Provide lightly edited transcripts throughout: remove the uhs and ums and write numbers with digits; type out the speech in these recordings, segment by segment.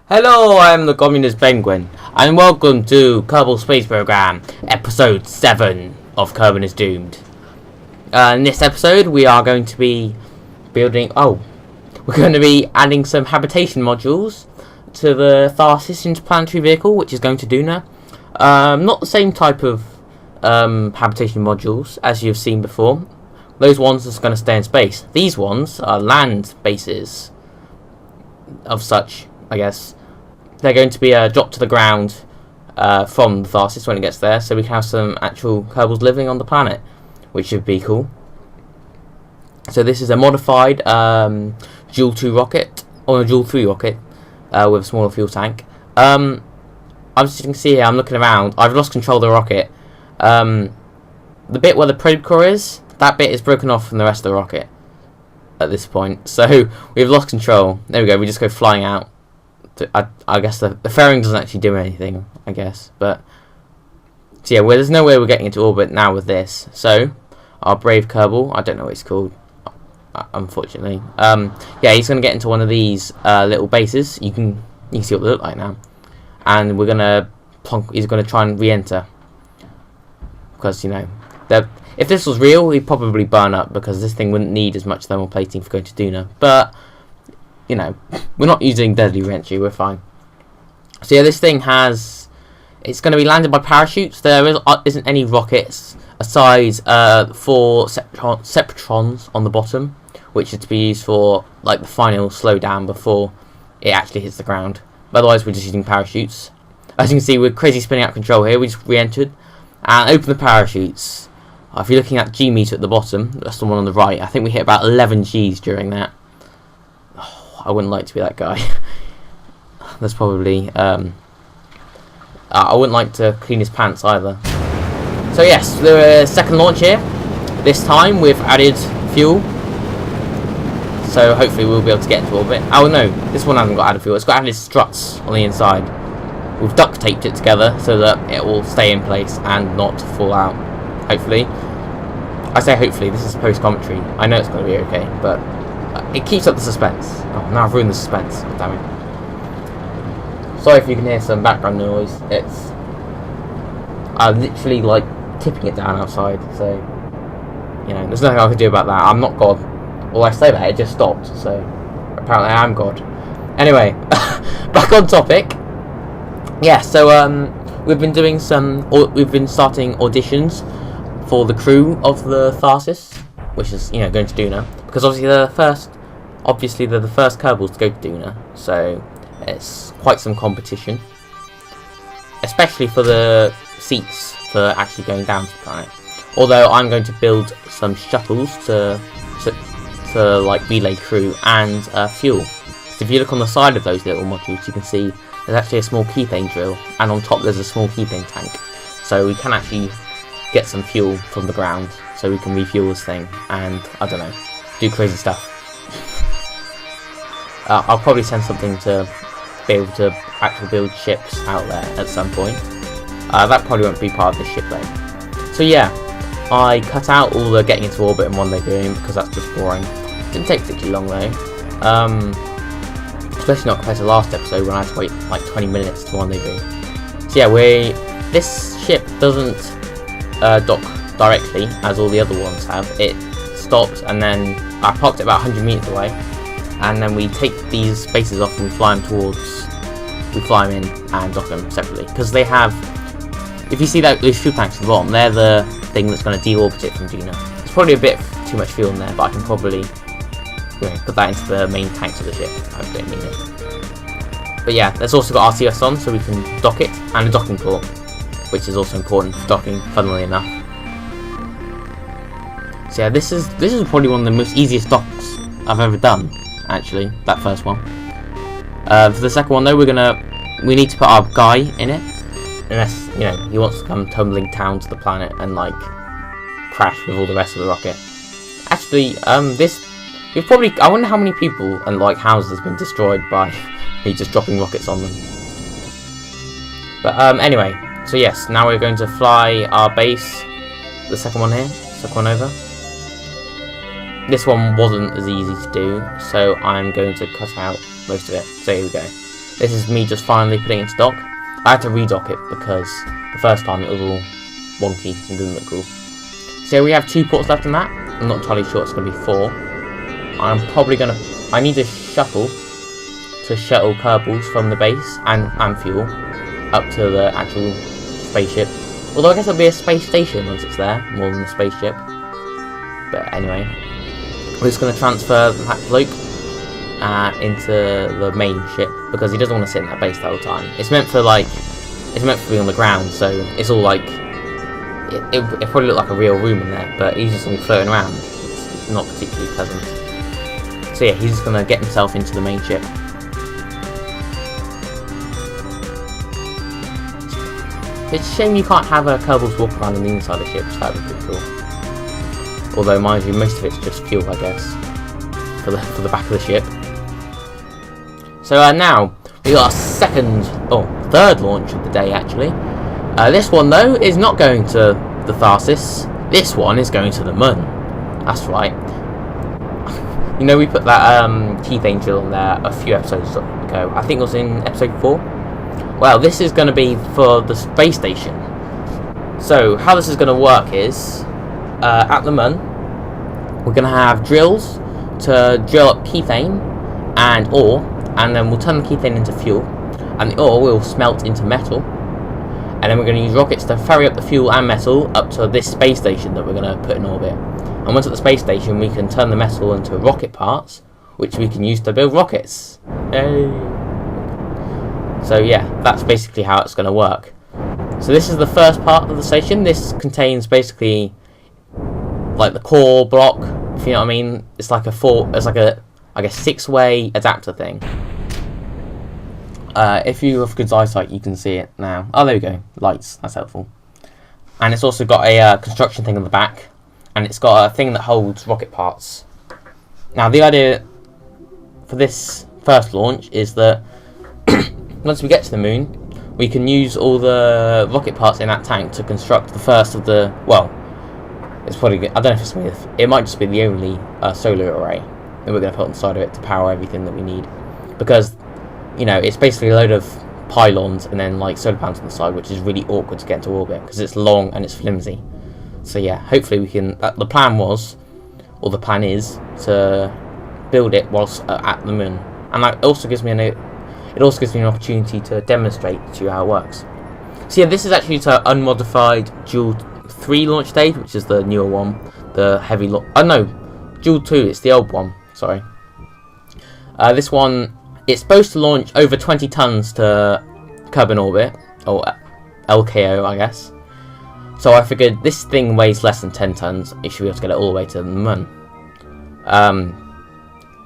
Hello, I am the CommunistPenguin, and welcome to Kerbal Space Program, Episode 7 of Kerbin is Doomed. In this episode, we are going to be we're going to be adding some habitation modules to the Tharsis Interplanetary vehicle, which is going to Duna. Not the same type of habitation modules as you've seen before. Those ones are going to stay in space. These ones are land bases of such, I guess. They're going to be dropped to the ground from the Tharsis when it gets there, so we can have some actual Kerbals living on the planet, which should be cool. So this is a modified Joule 2 rocket, or a Joule 3 rocket, with a smaller fuel tank. As you can see here, I'm looking around. I've lost control of the rocket. The bit where the probe core is, that bit is broken off from the rest of the rocket at this point. So we've lost control. There we go, we just go flying out. I guess the fairing doesn't actually do anything, I guess. But so yeah, there's no way we're getting into orbit now with this. So our brave Kerbal, I don't know what it's called, unfortunately. Yeah, he's gonna get into one of these little bases. You can see what they look like now, and we're gonna he's gonna try and re-enter, because if this was real, he'd probably burn up, because this thing wouldn't need as much thermal plating for going to Duna. But we're not using deadly re-entry, we're fine. So yeah, this thing it's going to be landed by parachutes. There isn't any rockets aside 4 Septrons on the bottom, which is to be used for like the final slowdown before it actually hits the ground. But otherwise, we're just using parachutes. As you can see, we're crazy spinning out of control here. We just re-entered and open the parachutes. If you're looking at G meter at the bottom, that's the one on the right. I think we hit about 11 Gs during that. I wouldn't like to be that guy. That's probably I wouldn't like to clean his pants either. So yes, the second launch here. This time we've added fuel, so hopefully we'll be able to get into orbit. Oh no, this one hasn't got added fuel. It's got added struts on the inside. We've duct taped it together so that it will stay in place and not fall out. Hopefully. I say hopefully, this is post commentary. I know it's going to be okay, but it keeps up the suspense. Oh, now I've ruined the suspense. Damn it. Sorry if you can hear some background noise. It's literally like tipping it down outside, so there's nothing I can do about that. I'm not God. Well, I say that, it just stopped, so apparently I am God. Anyway, back on topic. Yeah, so we've been starting auditions for the crew of the Tharsis, which is going to Duna, because obviously they're the first Kerbals to go to Duna, so it's quite some competition, especially for the seats for actually going down to the planet. Although I'm going to build some shuttles to like relay crew and fuel. So if you look on the side of those little modules, you can see there's actually a small keypane drill, and on top there's a small keypane tank, so we can actually get some fuel from the ground, so we can refuel this thing and, I don't know, do crazy stuff. I'll probably send something to be able to actually build ships out there at some point. That probably won't be part of this ship though. So yeah, I cut out all the getting into orbit and rendezvous because that's just boring. Didn't take particularly long though. Especially not compared to last episode when I had to wait like 20 minutes to rendezvous. So yeah, this ship doesn't dock directly as all the other ones have. It stops, and then I parked it about 100 meters away, and then we take these spaces off and we fly them in and dock them separately, because they have, if you see those fuel tanks at the bottom, they're the thing that's going to deorbit it from Duna. There's probably a bit too much fuel in there, but I can probably put that into the main tanks of the ship. I don't need it. But yeah, there's also got RCS on, so we can dock it, and a docking port, which is also important for docking, funnily enough. So yeah, this is probably one of the most easiest docks I've ever done, actually, that first one. For the second one though, we need to put our guy in it, unless he wants to come tumbling down to the planet and like crash with all the rest of the rocket. Actually, I wonder how many people and like houses have been destroyed by me just dropping rockets on them. But anyway. So yes, now we're going to fly our base, the second one here, second one over. This one wasn't as easy to do, so I'm going to cut out most of it. So here we go. This is me just finally putting it into dock. I had to redock it because the first time it was all wonky and didn't look cool. So we have 2 ports left in that. I'm not entirely sure it's going to be 4. I need a shuttle to shuttle Kerbals from the base and fuel up to the actual spaceship. Although I guess it'll be a space station once it's there, more than a spaceship. But anyway, we're just going to transfer that bloke into the main ship because he doesn't want to sit in that base the whole time. It's meant for being on the ground, so it's all like it probably look like a real room in there, but he's just going to be floating around. It's not particularly pleasant. So yeah, he's just going to get himself into the main ship. It's a shame you can't have a Kerbals walk around on the inside of the ship, so that would be pretty cool. Although, mind you, most of it's just fuel, I guess, for the back of the ship. So now, we got our third launch of the day, actually. This one, though, is not going to the Tharsis. This one is going to the Mun. That's right. You know, we put that Keith drill on there a few episodes ago. I think it was in episode 4. Well, this is going to be for the space station. So, how this is going to work is, at the Mun, we're going to have drills to drill up kethane and ore, and then we'll turn the kethane into fuel, and the ore will smelt into metal, and then we're going to use rockets to ferry up the fuel and metal up to this space station that we're going to put in orbit. And once at the space station, we can turn the metal into rocket parts, which we can use to build rockets. Yay! So yeah, that's basically how it's going to work. So this is the first part of the station. This contains basically like the core block, if you know what I mean. It's like a 6-way adapter thing. If you have good eyesight, you can see it now. Oh, there we go. Lights. That's helpful. And it's also got a construction thing on the back, and it's got a thing that holds rocket parts. Now, the idea for this first launch is that once we get to the moon, we can use all the rocket parts in that tank to construct the first of the, well, it's probably good. I don't know if it's it might just be the only solar array that we're going to put on the side of it to power everything that we need, because, you know, it's basically a load of pylons and then like solar panels on the side, which is really awkward to get into orbit because it's long and it's flimsy. So yeah, hopefully we can, the plan is to build it whilst at the moon, and that also gives me an opportunity to demonstrate to you how it works. So yeah, this is actually to unmodified Joule 3 launch stage, which is the newer one, the heavy Joule 2, it's the old one, sorry. This one, it's supposed to launch over 20 tons to Kerbin orbit, or LKO, I guess. So I figured this thing weighs less than 10 tons, it should be able to get it all the way to the Mun.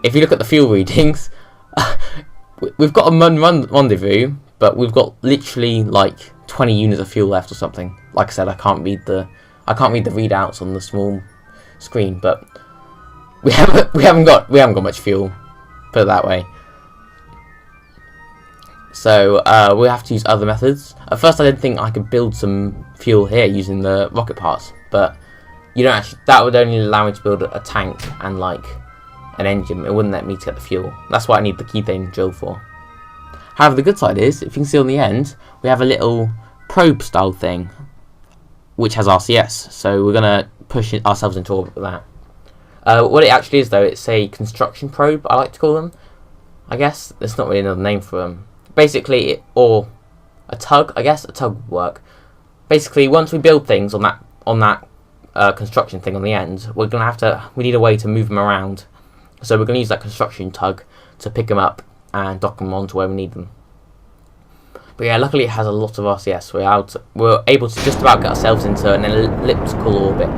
If you look at the fuel readings, we've got a Mun rendezvous, but we've got literally like 20 units of fuel left or something. Like I said, I can't read the readouts on the small screen, but we haven't got much fuel, put it that way. So we'll have to use other methods. At first, I didn't think I could build some fuel here using the rocket parts, but you don't actually. That would only allow me to build a tank and like an engine. It wouldn't let me to get the fuel. That's what I need the kethane drill for. However, the good side is, if you can see on the end, we have a little probe style thing, which has RCS. So we're gonna push ourselves into orbit with that. What it actually is, though, it's a construction probe, I like to call them. I guess there's not really another name for them. Basically, or a tug. I guess a tug would work. Basically, once we build things on that construction thing on the end, we need a way to move them around. So we're going to use that construction tug to pick them up and dock them onto where we need them. But yeah, luckily it has a lot of RCS. We're able to just about get ourselves into an elliptical orbit.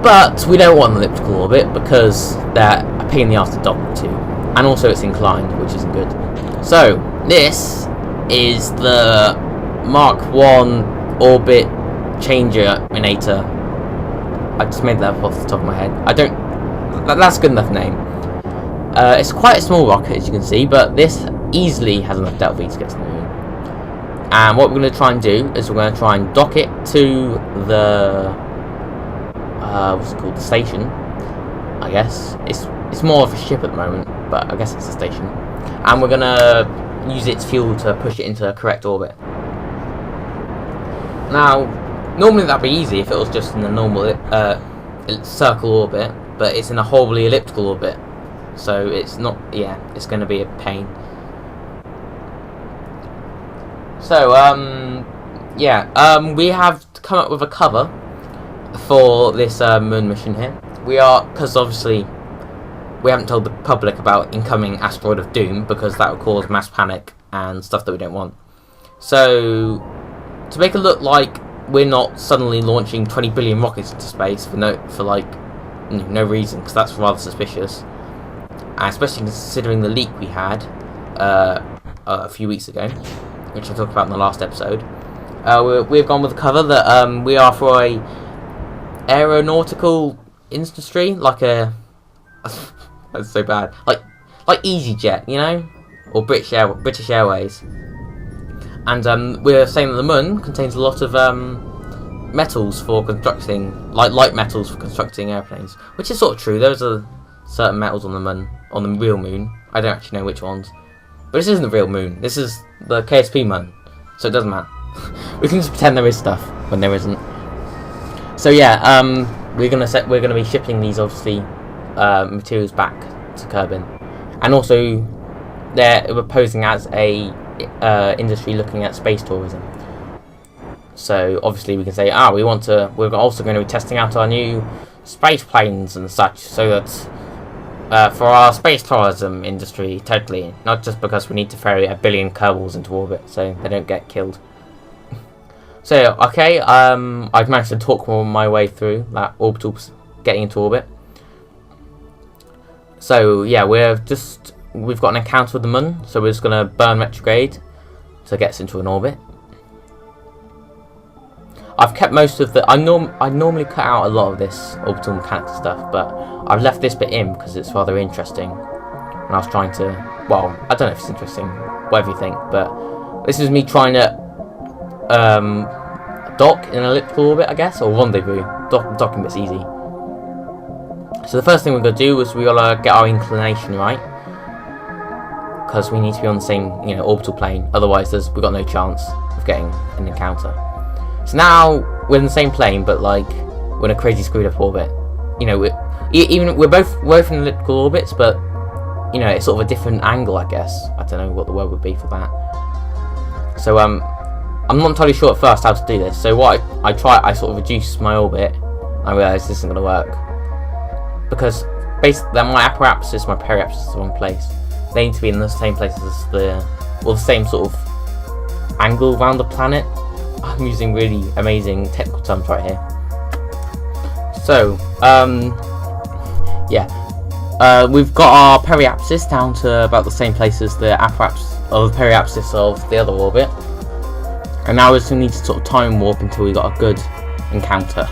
But we don't want an elliptical orbit because they're a pain in the ass to dock to. And also it's inclined, which isn't good. So, this is the Mark 1 orbit changer-minator. I just made that up off the top of my head. That's a good enough name. It's quite a small rocket, as you can see, but this easily has enough delta V to get to the moon. And what we're going to try and do is we're going to try and dock it to the what's it called? The station, I guess. It's more of a ship at the moment, but I guess it's a station. and we're gonna use its fuel to push it into the correct orbit. Now, normally that'd be easy if it was just in a normal circle orbit, but it's in a horribly elliptical orbit, so it's not. Yeah, it's going to be a pain. So, we have come up with a cover for this moon mission here. Because obviously we haven't told the public about incoming asteroid of doom, because that would cause mass panic and stuff that we don't want. So, to make it look like we're not suddenly launching 20 billion rockets into space for no reason, because that's rather suspicious, and especially considering the leak we had a few weeks ago, which I talked about in the last episode. We've gone with the cover that we are for a aeronautical industry, like a that's so bad, like EasyJet, you know, or British Airways. And we're saying that the moon contains a lot of metals for constructing, like light metals for constructing airplanes, which is sort of true. Those are certain metals on the moon, on the real moon. I don't actually know which ones, but this isn't the real moon. This is the KSP moon, so it doesn't matter. We can just pretend there is stuff when there isn't. So yeah, we're gonna be shipping these obviously materials back to Kerbin, and also we're posing as a industry looking at space tourism. So obviously we can say, we're also going to be testing out our new space planes and such, so that for our space tourism industry, totally, not just because we need to ferry 1 billion Kerbals into orbit so they don't get killed. So okay, I've managed to talk my way through that orbital getting into orbit. So yeah, we've got an encounter with the moon, so we're just going to burn retrograde to get us into an orbit. I've kept most of the... I normally cut out a lot of this orbital mechanics stuff, but I've left this bit in because it's rather interesting. And I was trying to... Well, I don't know if it's interesting, whatever you think, but this is me trying to dock in an elliptical orbit, I guess, or rendezvous. Docking bit's easy. So the first thing we're going to do is we got to get our inclination right, because we need to be on the same, orbital plane. Otherwise, we've got no chance of getting an encounter. So now we're in the same plane, but we're in a crazy screwed up orbit. We're both in elliptical orbits, but it's sort of a different angle, I guess. I don't know what the word would be for that. So I'm not entirely sure at first how to do this. So what I sort of reduce my orbit. I realised this isn't going to work, because basically my apparatuses, my periapsis is the wrong place. They need to be in the same place as the same sort of angle around the planet. I'm using really amazing technical terms right here. So, we've got our periapsis down to about the same place as the apparatus of the periapsis of the other orbit. And now we just need to sort of time warp until we got a good encounter.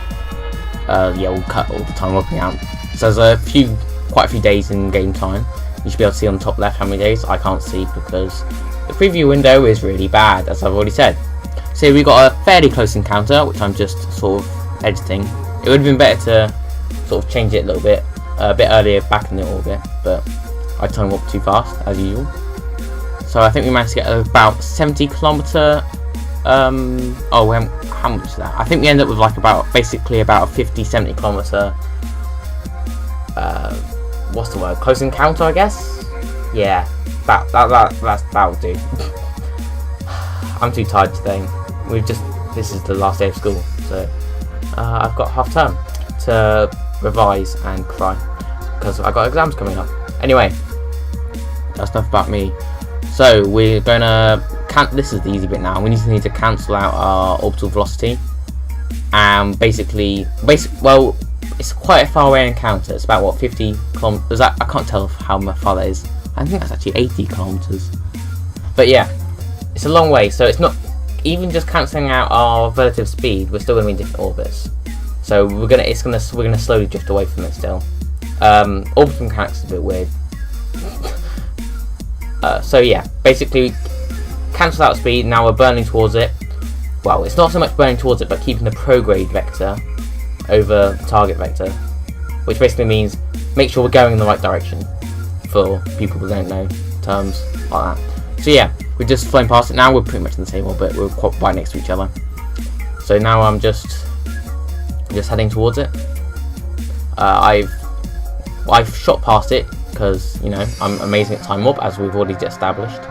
We'll cut all the time warping out. So there's quite a few days in game time. You should be able to see on the top left how many days. I can't see because the preview window is really bad, as I've already said. So we got a fairly close encounter, which I'm just sort of editing. It would have been better to sort of change it a little bit, a bit earlier back in the orbit, but I time warped too fast, as usual. So I think we managed to get about 70 kilometer. How much is that? I think we end up with basically about a 50-70 kilometer. What's the word? Close encounter, I guess. Yeah, that'll do. I'm too tired today. This is the last day of school, so I've got half term to revise and cry because I got exams coming up. Anyway, that's enough about me. So we're gonna this is the easy bit now. We need to cancel out our orbital velocity, and basically, it's quite a far away encounter. It's about 50 kilometers. I can't tell how far that is. I think that's actually 80 kilometers. But yeah, it's a long way. So it's not even just cancelling out our relative speed. We're still going to be in different orbits. So we're gonna slowly drift away from it still. Orbital mechanics is a bit weird. So yeah, basically cancel out speed. Now we're burning towards it. Well, it's not so much burning towards it, but keeping the prograde vector over the target vector, which basically means make sure we're going in the right direction. For people who don't know terms like that. So yeah, we're just flying past it now. We're pretty much in the same orbit. We're quite right next to each other. So now I'm just heading towards it. I've shot past it because, you know, I'm amazing at time warp, as we've already established.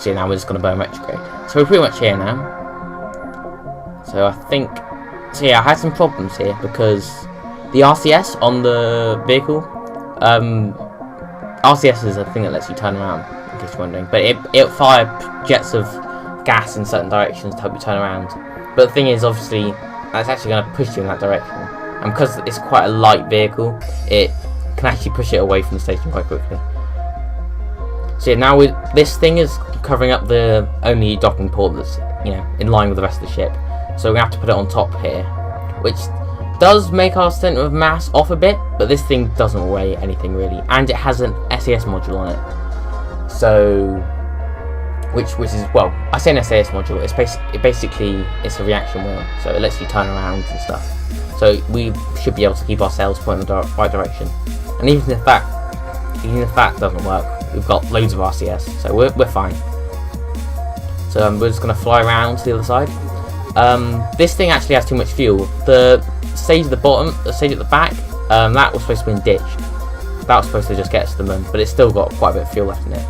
So yeah, now we're just going to burn retrograde. So we're pretty much here now. So I think, so yeah, I had some problems here because the RCS on the vehicle, RCS is a thing that lets you turn around, in case you're wondering, but it'll fire jets of gas in certain directions to help you turn around. But the thing is, obviously, that's actually going to push you in that direction. And because it's quite a light vehicle, it can actually push it away from the station quite quickly. So yeah, now this thing is covering up the only docking port that's, you know, in line with the rest of the ship. So we're going to have to put it on top here, which does make our centre of mass off a bit, but this thing doesn't weigh anything really, and it has an SAS module on it. So, which is, well, I say an SAS module. It's basically it's a reaction wheel, so it lets you turn around and stuff. So we should be able to keep our sails pointing in the right direction. And even if that doesn't work, we've got loads of RCS, so we're fine. So we're just going to fly around to the other side. This thing actually has too much fuel. The stage at the bottom, the stage at the back, that was supposed to be ditched. That was supposed to just get us to the moon, but it's still got quite a bit of fuel left in it.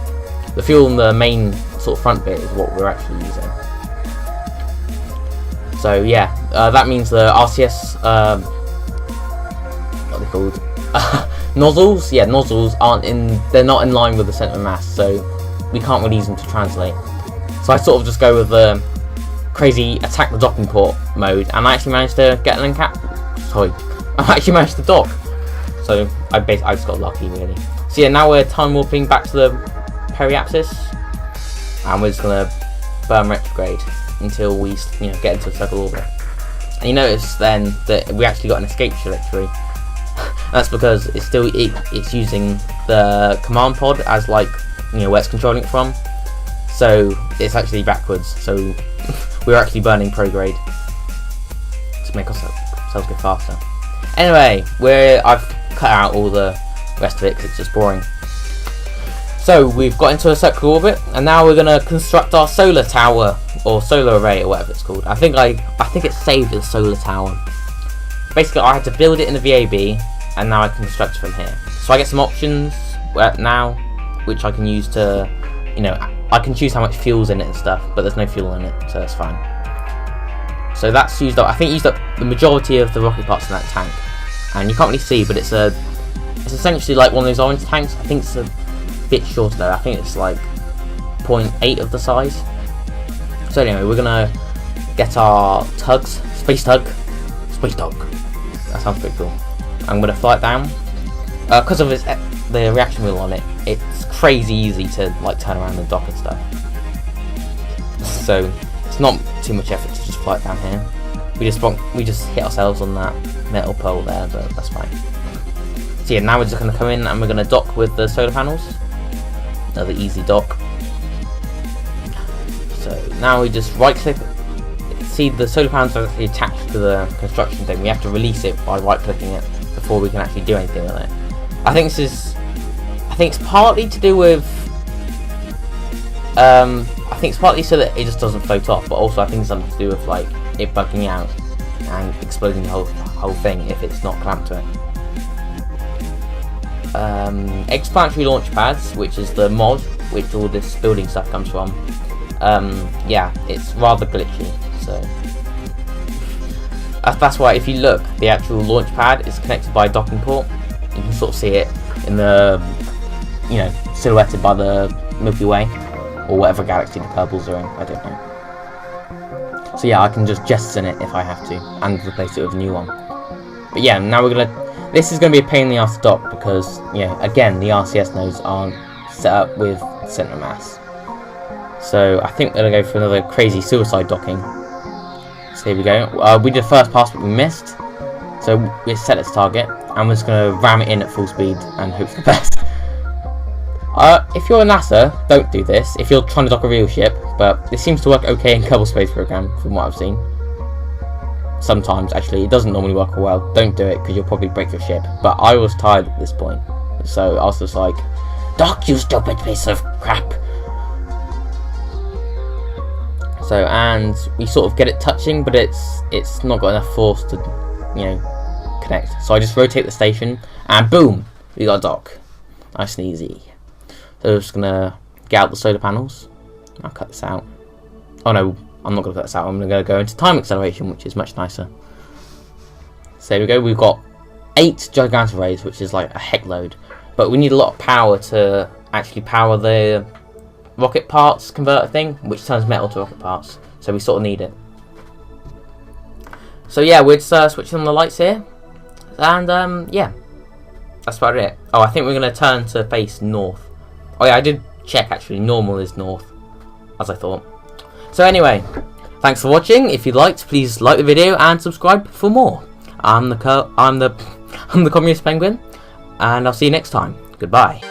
The fuel in the main sort of front bit is what we're actually using. So yeah, that means the RCS, what are they called? Nozzles? Yeah, nozzles they're not in line with the centre of mass, so we can't really use them to translate. So I sort of just go with the crazy attack the docking port mode, and I actually managed to get an I actually managed to dock. So I just got lucky really. So yeah, now we're time warping back to the periapsis, and we're just gonna burn retrograde until we, you know, get into a circle orbit. And you notice then that we actually got an escape trajectory. That's because it's using the command pod as, like, you know, where it's controlling it from. So it's actually backwards. So we're actually burning prograde to make ourselves go faster. Anyway, I've cut out all the rest of it because it's just boring. So we've got into a circular orbit, and now we're gonna construct our solar tower or solar array or whatever it's called. I think it's saved as solar tower. Basically, I had to build it in the VAB, and now I can construct from here. So I get some options now, which I can use to, you know, I can choose how much fuel's in it and stuff, but there's no fuel in it, so that's fine. So that's used up. I think used up the majority of the rocket parts in that tank, and you can't really see, but it's essentially like one of those orange tanks. I think it's a bit shorter though. I think it's like 0.8 of the size. So anyway, we're gonna get our tugs, space tug. That sounds pretty cool. I'm gonna fly it down. Because of the reaction wheel on it, it's crazy easy to, like, turn around and dock and stuff. So it's not too much effort to just fly it down here. We just hit ourselves on that metal pole there, but that's fine. So yeah, now we're just gonna come in and we're gonna dock with the solar panels. Another easy dock. So now we just right click. See, the solar panels are actually attached to the construction thing. We have to release it by right clicking it before we can actually do anything with it. I think it's partly to do with I think it's partly so that it just doesn't float off, but also I think it's something to do with, like, it bugging out and exploding the whole thing if it's not clamped to it. Interplanetary launch pads, which is the mod which all this building stuff comes from. Yeah, it's rather glitchy. So that's why, if you look, the actual launch pad is connected by a docking port. You can sort of see it in the, you know, silhouetted by the Milky Way or whatever galaxy the Kerbals are in. I don't know. So yeah, I can just jettison it if I have to and replace it with a new one. But yeah, now this is gonna be a pain in the ass to dock because, you know, again, the RCS nodes aren't set up with centre of mass. So I think we're gonna go for another crazy suicide docking. So here we go. We did the first pass, but we missed. So we set its target, and we're just gonna ram it in at full speed and hope for the best. If you're a NASA, don't do this. If you're trying to dock a real ship, but this seems to work okay in Kerbal Space Program, from what I've seen. Sometimes, actually, it doesn't normally work well. Don't do it because you'll probably break your ship. But I was tired at this point, so I was just like, Doc, you stupid piece of crap. So, and we sort of get it touching, but it's not got enough force to, you know, connect. So I just rotate the station, and boom, we got a dock. Nice and easy. So we're just gonna get out the solar panels. I'll cut this out. Oh no, I'm not gonna cut this out. I'm gonna go into time acceleration, which is much nicer. So there we go. We've got 8 gigantorays, which is like a heck load. But we need a lot of power to actually power the rocket parts converter thing, which turns metal to rocket parts. So we sort of need it. So yeah, we're just switching on the lights here, and yeah, that's about it. Oh, I think we're gonna turn to face north. Oh yeah, I did check actually. Normal is north, as I thought. So anyway, thanks for watching. If you liked, please like the video and subscribe for more. I'm the Communist Penguin, and I'll see you next time. Goodbye.